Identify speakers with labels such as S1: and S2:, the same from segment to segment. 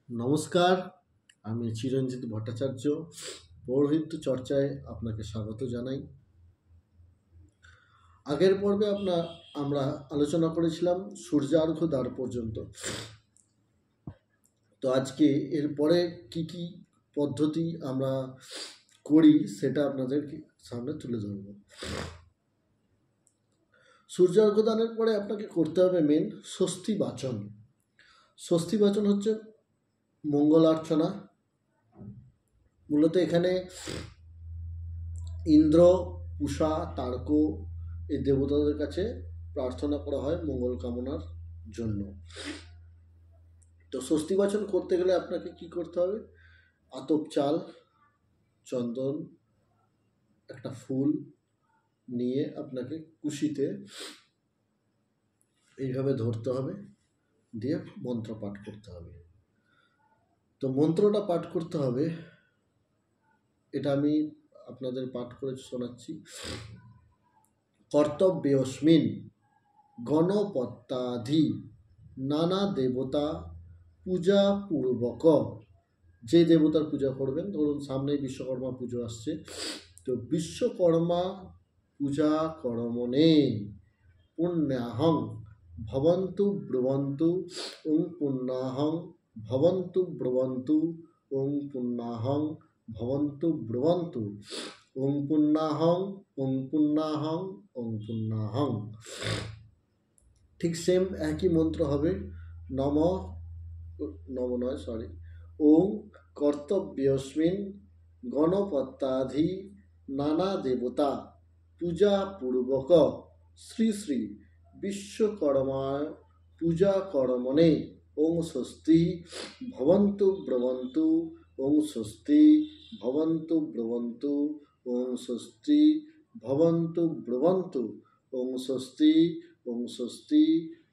S1: নমস্কার, আমি চিরঞ্জিত ভট্টাচার্য। পৌরোহিত্য চর্চায় আপনাকে স্বাগত জানাই। আগের পর্বে আমরা আলোচনা করেছিলাম সূর্যার্ঘ্য দ্বার পর্যন্ত। তো আজকে এরপরে কি কি পদ্ধতি আমরা করি সেটা আপনাদের সামনে তুলে ধরব। সূর্যার্ঘ্য দানের পরে আপনাকে করতে হবে মেন ষষ্ঠী বাচন। ষষ্ঠী বাচন হচ্ছে মঙ্গলার্চনা। মূলত এখানে ইন্দ্র, পূষা, তার্ক এই দেবতাদের কাছে প্রার্থনা করা হয় মঙ্গল কামনার জন্য। তো ষষ্ঠী বাচন করতে গেলে আপনাকে কি করতে হবে? আতপ চাল, চন্দন, একটা ফুল নিয়ে আপনাকে কুশিতে এইভাবে ধরতে হবে, দিয়ে মন্ত্র পাঠ করতে হবে। তো মন্ত্রটা পাঠ করতে হবে, এটা আমি আপনাদের পাঠ করে শোনাচ্ছি। কর্তব্যস্মিন গণপত্যাধি নানা দেবতা পূজা পূর্বক। যে দেবতার পূজা করবেন, ধরুন সামনেই বিশ্বকর্মা পুজো আসছে, তো বিশ্বকর্মা পূজা কর্মণে পুণ্যাহং ভবন্তু ব্রুবন্তু ওং পুণ্যাহং ভবন্তু ব্রুবন্তু ওং পুণ্যাহং ভবন্তু ব্রুবন্তু ওং পুণ্যাহং ওং পুণ্যাহং ওং পুণ্যাহং। ঠিক সেম একই মন্ত্র হবে। ওং কর্তব্যস্মিন গণপত্যাধি নানা দেবতা পূজা পূর্বক শ্রী শ্রী বিশ্বকর্মা পূজা কর্মণে ওং স্বস্তি ভবন্তু ব্রবন্তু ওং স্বস্তি ভবন্তু ব্রবন্তু ওং স্বস্তি ভবন্তু ব্রবন্তু ওং স্বস্তি ওং স্বস্তি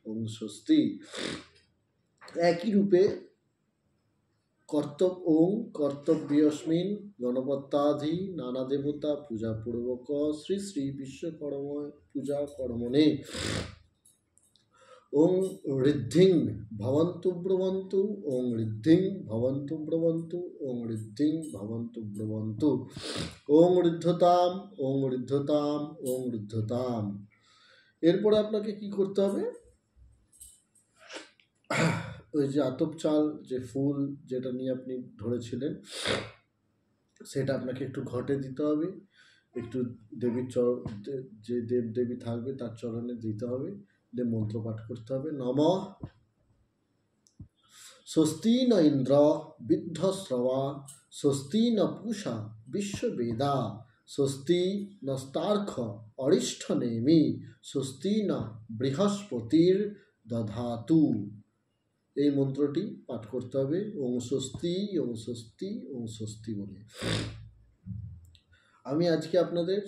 S1: ওং স্বস্তি। একই রূপে ওং কর্তব্যস্মিন গণপত্যাধি নানা দেবতা পূজা পূর্বক শ্রী শ্রী বিশ্বকর্মা পূজা কর্মণে ওং ঋদ্ধিং ভবন্তু ব্রবন্তু ওং ঋদ্ধিং ভবন্তু ব্রবন্তু ওং ঋদ্ধিং ভবন্তু ব্রবন্তু ওং ঋদ্ধতাম ওং ঋদ্ধতাম ওং ঋদ্ধতাম। এরপরে আপনাকে কি করতে হবে? ওই যে আতপ চাল, যে ফুল যেটা নিয়ে আপনি ধরেছিলেন, সেটা আপনাকে একটু ঘটে দিতে হবে, একটু দেবীর যে দেব দেবী থাকবে তার চরণে দিতে হবে, দিয়ে মন্ত্র পাঠ করতে হবে। নমঃ স্বস্তি ন ইন্দ্র বিদ্ধশ্রবা স্বস্তি ন পূষা বিশ্ববেদা স্বস্তি নস্তার্ক অরিষ্ঠ নেমি স্বস্তি ন বৃহস্পতির দধাতু। এই মন্ত্রটি পাঠ করতে হবে ওং স্বস্তি ওং স্বস্তি ওং স্বস্তি বলে। আমি আজকে আপনাদের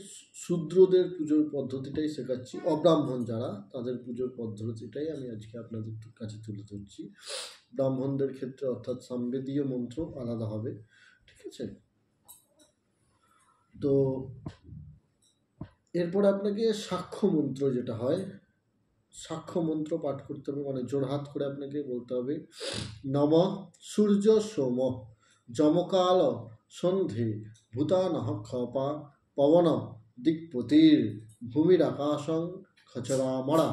S1: শূদ্রদের পুজোর পদ্ধতিটাই শেখাচ্ছি। অব্রাহ্মণ যারা, তাদের পুজোর পদ্ধতিটাই আমি আজকে আপনাদের কাছে তুলে ধরছি। ব্রাহ্মণদের ক্ষেত্রে অর্থাৎ সামবেদীয় মন্ত্র আলাদা হবে, ঠিক আছে? তো এরপর আপনাকে সাক্ষ্য মন্ত্র যেটা হয়, সাক্ষ্য মন্ত্র পাঠ করতে হবে, মানে জোড়হাত করে আপনাকে বলতে হবে। নমঃ সূর্য সোম যমকাল সন্ধে ভূতানঃ ক্ষপা পবন দিক্পতির ভূমির আকাশং খচরামরা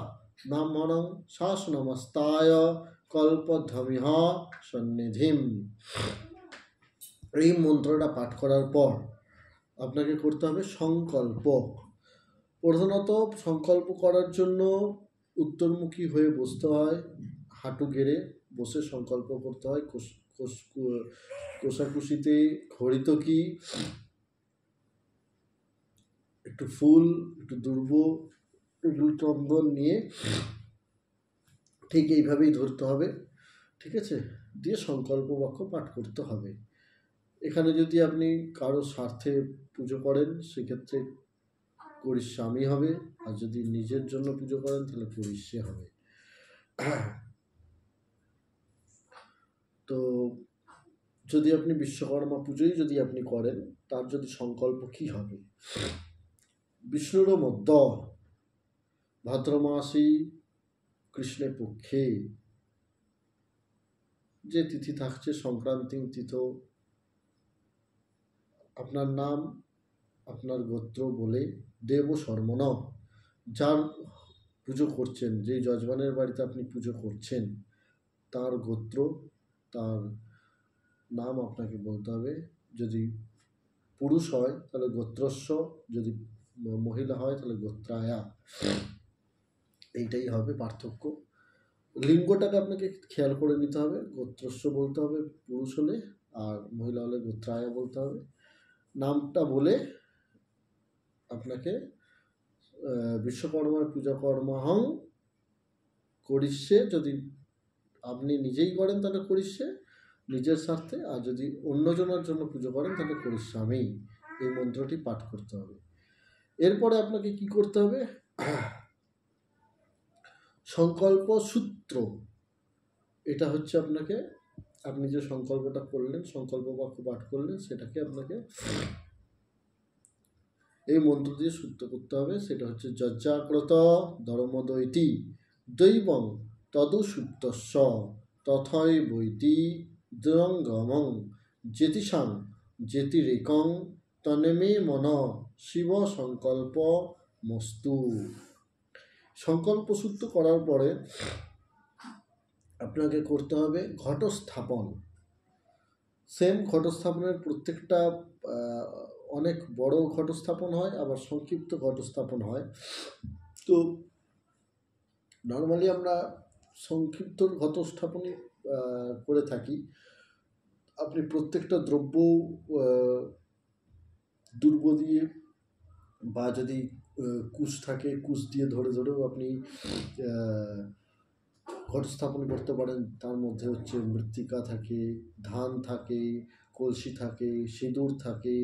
S1: ব্রাহ্মণং শাসনমস্তায় কল্পধ্বমিহ সন্নিধিম। এই মন্ত্রটা পাঠ করার পর আপনাকে করতে হবে সংকল্প। প্রধানত সংকল্প করার জন্য উত্তরমুখী হয়ে বসতে হয়, হাঁটু গেড়ে বসে সংকল্প করতে হয়। কোষাকুষিতে হরিতকি, একটু ফুল, একটু দুর্ব, একটু চন্দন নিয়ে ঠিক এইভাবেই ধরতে হবে, ঠিক আছে? দিয়ে সংকল্প বাক্য পাঠ করতে হবে। এখানে যদি আপনি কারো স্বার্থে পুজো করেন সেক্ষেত্রে করিস্বামী হবে, আর যদি নিজের জন্য পুজো করেন তাহলে করিষ্যে হবে। তো যদি আপনি বিশ্বকর্মা পুজোই যদি আপনি করেন, তার যদি সংকল্প কি হবে? বিষ্ণুর মধ্য ভাদ্র মাসি কৃষ্ণের পক্ষে যে তিথি থাকছে সংক্রান্তি তিথ, আপনার নাম আপনার গোত্র বলে দেব শর্মণ, যার পুজো করছেন, যেই যজমানের বাড়িতে আপনি পুজো করছেন তার গোত্র, তার নাম আপনাকে বলতে হবে। যদি পুরুষ হয় তাহলে গোত্রস্য, যদি মহিলা হয় তাহলে গোত্রায়া। এইটাই হবে পার্থক্য। লিঙ্গটাকে আপনাকে খেয়াল করে নিতে হবে, গোত্রস্য বলতে হবে পুরুষ হলে, আর মহিলা হলে গোত্রায়া বলতে হবে। নামটা বলে আপনাকে বিশ্বকর্মার পূজা কর্মহং করিষ্যে, যদি আপনি নিজেই করেন তাহলে করিষ্যে নিজের স্বার্থে, আর যদি অন্যজনের জন্য পুজো করেন তাহলে করিষ্যামি, এই মন্ত্রটি পাঠ করতে হবে। এরপরে আপনাকে কি করতে হবে, সংকল্প সূত্র, এটা হচ্ছে আপনাকে, আপনি যে সংকল্পটা করলেন, সংকল্প বাক্য পাঠ করলেন, সেটাকে আপনাকে এই মন্ত্র দিয়ে সূত্র করতে হবে। সেটা হচ্ছে যজ্জাগ্রত ধর্মদৈতি দৈবং তদু সুপ্তস্য তথৈ বৈতি দ্রঙ্গমং জেতিসাং জেতিরেকং তন্মে মন শিব সংকল্প মস্তু। সংকল্প সূত্র করার পরে আপনাকে করতে হবে ঘটস্থাপন। সেম ঘটস্থাপনের প্রত্যেকটা অনেক বড় ঘটস্থাপন হয়, আবার সংক্ষিপ্ত ঘটস্থাপন হয়। তো নর্মালি আমরা সংক্ষিপ্ত ঘটস্থাপনই করে থাকি। আপনি প্রত্যেকটা দ্রব্য দুর্ব দিয়ে, বা যদি কুশ থাকে কুশ দিয়ে ধরে ধরেও আপনি ঘটস্থাপন করতে পারেন। তার মধ্যে হচ্ছে মৃত্তিকা থাকে, ধান থাকে, কলসি থাকে, সিঁদুর থাকে,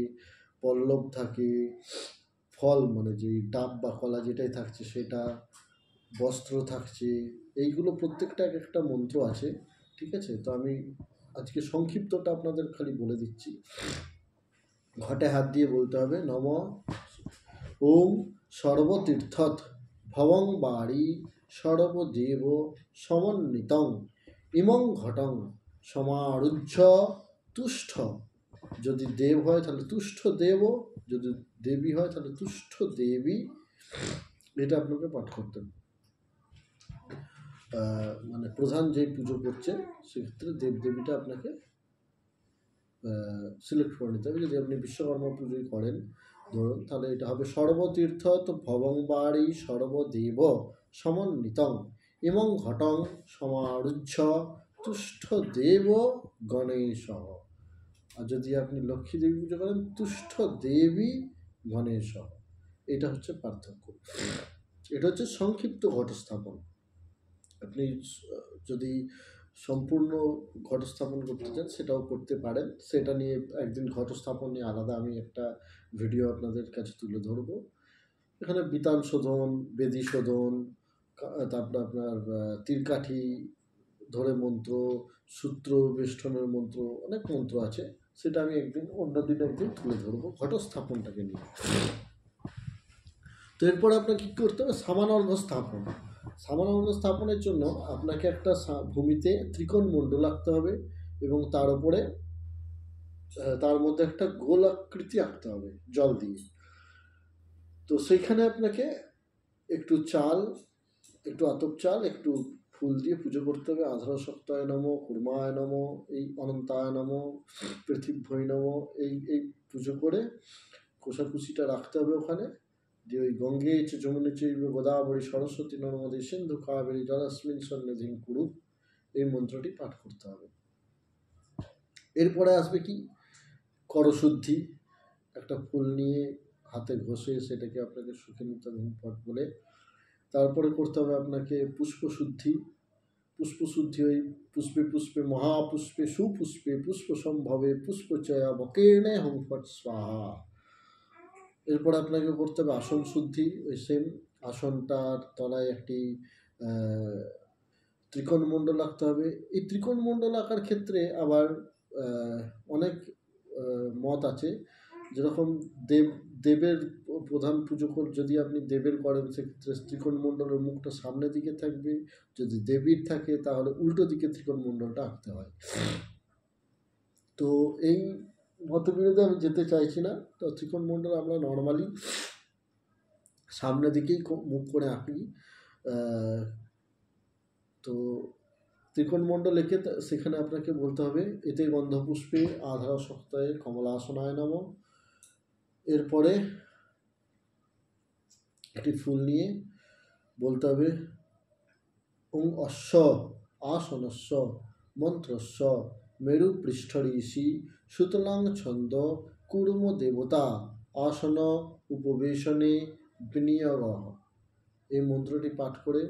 S1: পল্লব থাকে, ফল মানে যে ডাব বা কলা যেটাই থাকছে সেটা, বস্ত্র থাকছে, এইগুলো প্রত্যেকটা এক একটা মন্ত্র আছে, ঠিক আছে। তো আমি আজকে সংক্ষিপ্তটা আপনাদের খালি বলে দিচ্ছি। ঘটে হাত দিয়ে বলতে হবে নম ওম সর্বতীর্থৎ ভবং বাড়ি সর্বদেব সমন্বিতং ইমং ঘটং সমারুহ্য তুষ্ঠ। যদি দেব হয় তাহলে তুষ্ঠ দেব, যদি দেবী হয় তাহলে তুষ্ঠ দেবী। এটা আপনাকে পাঠ করতে হবে। মানে প্রধান যে পুজো করছে সেক্ষেত্রে দেবদেবীটা আপনাকে সিলেক্ট করে নিতে হবে। যদি আপনি বিশ্বকর্মা পুজোই করেন ধরুন, তাহলে এটা হবে সর্বতীর্থ ভবং বাড়ি সর্বদেব সমন্বিতং ইমং ঘটং সমারুহ্য তুষ্ঠ দেব গণেশ। আর যদি আপনি লক্ষ্মী দেবী পুজো করেন তুষ্ঠ দেবী গণেশ। এটা হচ্ছে পার্থক্য। এটা হচ্ছে সংক্ষিপ্ত ঘটস্থাপন। আপনি যদি সম্পূর্ণ ঘটস্থাপন করতে চান সেটাও করতে পারেন। সেটা নিয়ে একদিন ঘটস্থাপন নিয়ে আলাদা আমি একটা ভিডিও আপনাদের কাছে তুলে ধরবো। এখানে বিতান শোধন, বেদী শোধন, তারপরে আপনার তীরকাঠি ধরে মন্ত্র, সূত্র বেষ্টনের মন্ত্র, অনেক মন্ত্র আছে। সেটা আমি অন্যদিন একদিন তুলে ধরবো ঘটস্থাপনটাকে নিয়ে। তো এরপরে আপনাকে কী করতে হবে, সামানর্ঘ্য স্থাপন। সামানর্ঘ্য স্থাপনের জন্য আপনাকে একটা ভূমিতে ত্রিকোণ মণ্ডল আঁকতে হবে এবং তার উপরে তার মধ্যে একটা গোল আকৃতি আঁকতে হবে জল দিয়ে। তো সেইখানে আপনাকে একটু চাল, একটু আতপ চাল, একটু ফুল দিয়ে পুজো করতে হবে। আধার সপ্তায় নম, কুর্মায় নম, এই অনন্তায় নম, পৃথিবী নম, এই পুজো করে কোষাকুষিটা রাখতে হবে ওখানে। দিয়ে ওই গঙ্গে চ যমুনে চৈব গোদাবরী সরস্বতী নর্মদে সিন্ধু কাবেরী জলাস্মিন সন্নিধিং কুরু, এই মন্ত্রটি পাঠ করতে হবে। এরপরে আসবে কি, করশুদ্ধি। একটা ফুল নিয়ে হাতে ঘষে সেটাকে আপনাকে শুকে নিতে হবে পট বলে। তারপরে করতে হবে আপনাকে পুষ্পশুদ্ধি। পুষ্পশুদ্ধি ওই পুষ্পে পুষ্পে মহাপুষ্পে সুপুষ্পে পুষ্প সম্ভবে পুষ্পচয়া বকেনে হং ফট স্বাহা। এরপর আপনাকে করতে হবে আসন শুদ্ধি। ওই সেম আসনটার তলায় একটি ত্রিকোণ মণ্ডল আঁকতে হবে। এই ত্রিকোণ মণ্ডল আঁকার ক্ষেত্রে আবার অনেক মত আছে। যেরকম দেবের প্রধান পুজো যদি আপনি দেবের করেন সেক্ষেত্রে ত্রিকোণমণ্ডলের মুখটা সামনের দিকে থাকবে, যদি দেবীর থাকে তাহলে উল্টো দিকে ত্রিকোণমণ্ডলটা আঁকতে হয়। তো এই মতবিরোধে আমি যেতে চাইছি না। তো ত্রিকোণমণ্ডল আমরা নর্মালি সামনের দিকেই মুখ করে আঁকি। তো ত্রিকোণমণ্ডল এঁকে সেখানে আপনাকে বলতে হবে এতে গন্ধপুষ্পে আধার সপ্তাহে কমলাসনায় নম। এরপরে একটি ফুল নিয়ে বলতে হবে ওং অশ্ব আসনস্য মন্ত্রস্য মেরু পৃষ্ঠঋষি সুতলাং ছন্দ কুর্ম দেবতা আসন উপবেশনে বিনিয়োগ। এই মন্ত্রটি পাঠ করে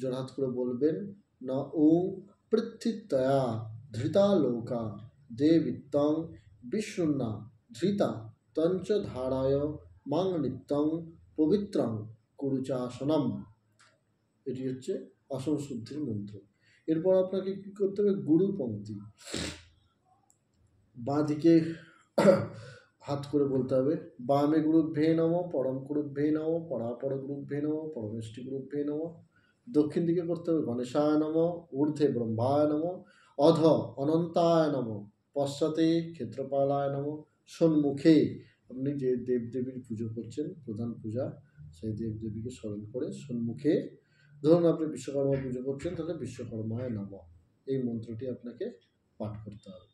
S1: জোড়হাত করে বলবেন না ওং পৃথিত্যয়া ধৃতা লোকা দেবিত্তং বিষ্ণুনা ধৃতা তঞ্চ ধারায় মাং নিত্যং পবিত্রং কুরুচাসনম। এটি হচ্ছে আসন শুদ্ধির মন্ত্র। এরপর আপনাকে কি করতে হবে, গুরু পংক্তি বাঁ দিকে হাত করে বলতে হবে বামে গুরুভ্যে নম পরম গুরুভ্যে নম পরাপর গুরুভ্যে নম পরমেষ্টি গুরুভ্যে নম। দক্ষিণ দিকে করতে হবে গণেশায় নম ঊর্ধ্বে ব্রহ্মায় নম অধ অনন্তায় নম পশ্চাতে ক্ষেত্রপালায় নম। সম্মুখে আপনি যে দেবদেবীর পুজো করছেন প্রধান পূজা সেই দেবদেবীকে স্মরণ করে সম্মুখে, ধরুন আপনি বিশ্বকর্মা পুজো করছেন তাহলে বিশ্বকর্মায় নম এই মন্ত্রটি আপনাকে পাঠ করতে হবে।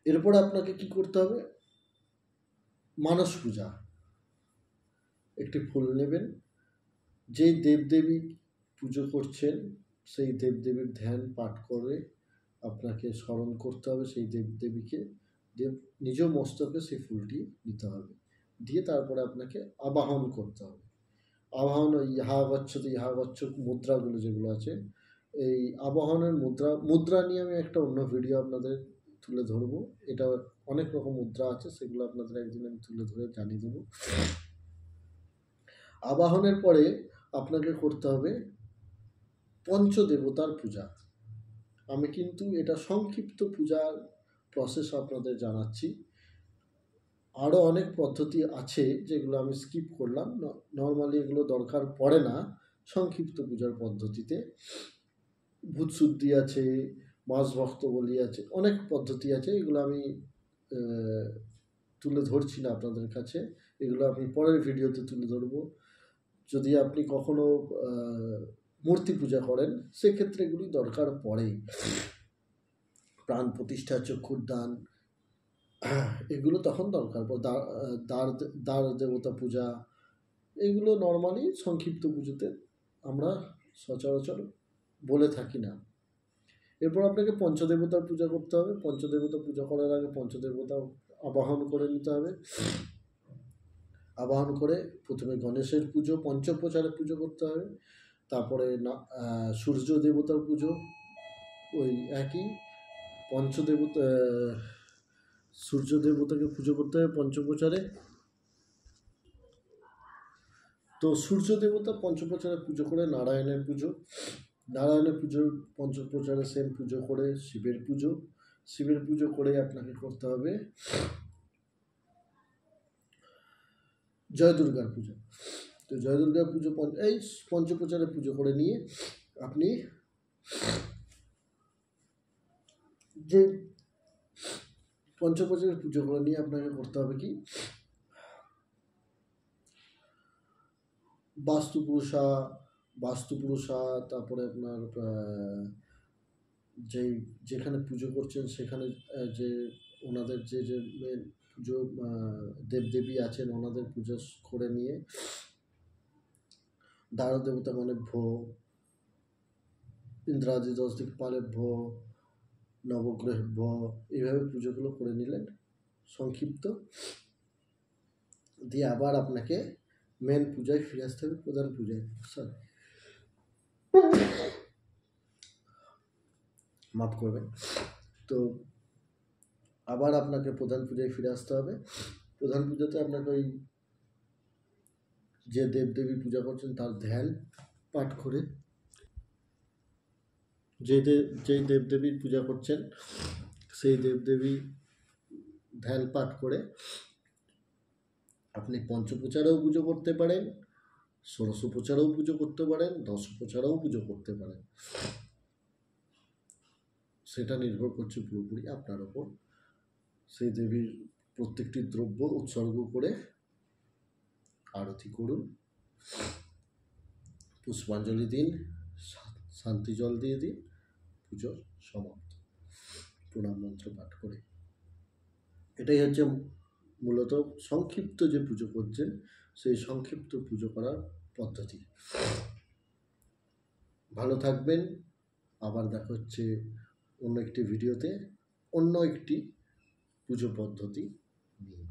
S1: এরপর আপনাকে কি করতে হবে, মানস পূজা। একটি ফুল নেবেন, যেই দেবদেবী পুজো করছেন সেই দেবদেবীর ধ্যান পাঠ করে আপনাকে স্মরণ করতে হবে সেই দেবদেবীকে, নিজ মস্তকে সেই ফুলটি নিতে হবে, দিয়ে তারপরে আপনাকে আবাহন করতে হবে। আবাহন ইহা গচ্ছ মুদ্রাগুলো যেগুলো আছে, এই আবাহনের মুদ্রা নিয়ে আমি একটা অন্য ভিডিও আপনাদের তুলে ধরবো। এটা অনেক রকম মুদ্রা আছে, সেগুলো আপনাদের একদিন আমি তুলে ধরে জানিয়ে দেবো। আবাহনের পরে আপনাকে করতে হবে পঞ্চদেবতার পূজা। আমি কিন্তু এটা সংক্ষিপ্ত পূজার প্রসেস আপনাদের জানাচ্ছি, আরও অনেক পদ্ধতি আছে যেগুলো আমি স্কিপ করলাম, নর্মালি এগুলো দরকার পড়ে না সংক্ষিপ্ত পূজার পদ্ধতিতে। ভূতশুদ্ধি আছে, মাস ভক্ত বলি আছে, অনেক পদ্ধতি আছে, এগুলো আমি তুলে ধরছি না আপনাদের কাছে, এগুলো আমি পরের ভিডিওতে তুলে ধরবো। যদি আপনি কখনো মূর্তি পূজা করেন সেক্ষেত্রে এগুলি দরকার পড়ে। প্রাণ প্রতিষ্ঠা, চক্ষুর দান, এগুলো তখন দরকার পড়ে। দ্বার দেবতা পূজা, এগুলো নর্মালি সংক্ষিপ্ত পুজোতে আমরা সচরাচর বলে থাকি না। এরপর আপনাকে পঞ্চদেবতার পূজা করতে হবে। পঞ্চদেবতা পূজা করার আগে পঞ্চদেবতা আবাহন করে নিতে হবে। আবাহন করে প্রথমে গণেশের পুজো পঞ্চোপচারে পুজো করতে হবে, তারপরে সূর্য দেবতার পুজো ওই একই পঞ্চদেবতা, সূর্য দেবতাকে পুজো করতে হবে পঞ্চোপচারে। তো সূর্য দেবতা পঞ্চোপচারে পুজো করে নারায়ণের পুজোর পঞ্চোপচারে সেম পুজো করে শিবের পুজো করে আপনাকে করতে হবে জয় দুর্গার পুজো। তো জয় দুর্গার পুজো এই পঞ্চোপচারে পুজো করে নিয়ে আপনি যে পঞ্চোপচারে পুজো করে নিয়ে আপনাকে করতে হবে কি, বাস্তুপুরুষা, তারপরে আপনার যেখানে পুজো করছেন সেখানে যে ওনাদের যে পুজো দেবদেবী আছেন ওনাদের পুজো করে নিয়ে দ্বার দেবতা মানে ভো, ইন্দ্রাদি 10 দিকপালের ভো, নবগ্রহ ভো, এইভাবে পুজোগুলো করে নিলেন সংক্ষিপ্ত, দিয়ে আবার আপনাকে মেন পূজায় ফিরে আসতে হবে, প্রধান পূজায়। মাফ করবেন। তো আবার আপনাকে প্রধান পূজায় ফিরে আসতে হবে। প্রধান পূজাতে আপনাকে ওই যে দেবদেবী পূজা করছেন তার ধ্যান পাঠ করে, যেই দেবদেবীর পূজা করছেন সেই দেবদেবী ধ্যান পাঠ করে আপনি পঞ্চপ্রচারেও পুজো করতে পারেন, ষোড়শোপচারেও পুজো করতে পারেন, দশোপচারেও পুজো করতে পারেন। সেটা নির্ভর করছে পুরোপুরি আপনার ওপর। সেই দেবীর প্রত্যেকটি দ্রব্য উৎসর্গ করে আরতি করুন, পুষ্পাঞ্জলি দিন, শান্তি জল দিয়ে দিন, পুজোর সমাপ্ত, প্রণাম মন্ত্র পাঠ করে। এটাই হচ্ছে মূলত সংক্ষিপ্ত যে পুজো করছেন সেই সংক্ষিপ্ত পুজো করার পদ্ধতি। ভালো থাকবেন, আবার দেখা হচ্ছে অন্য একটি ভিডিওতে অন্য একটি পুজো পদ্ধতি নিয়ে।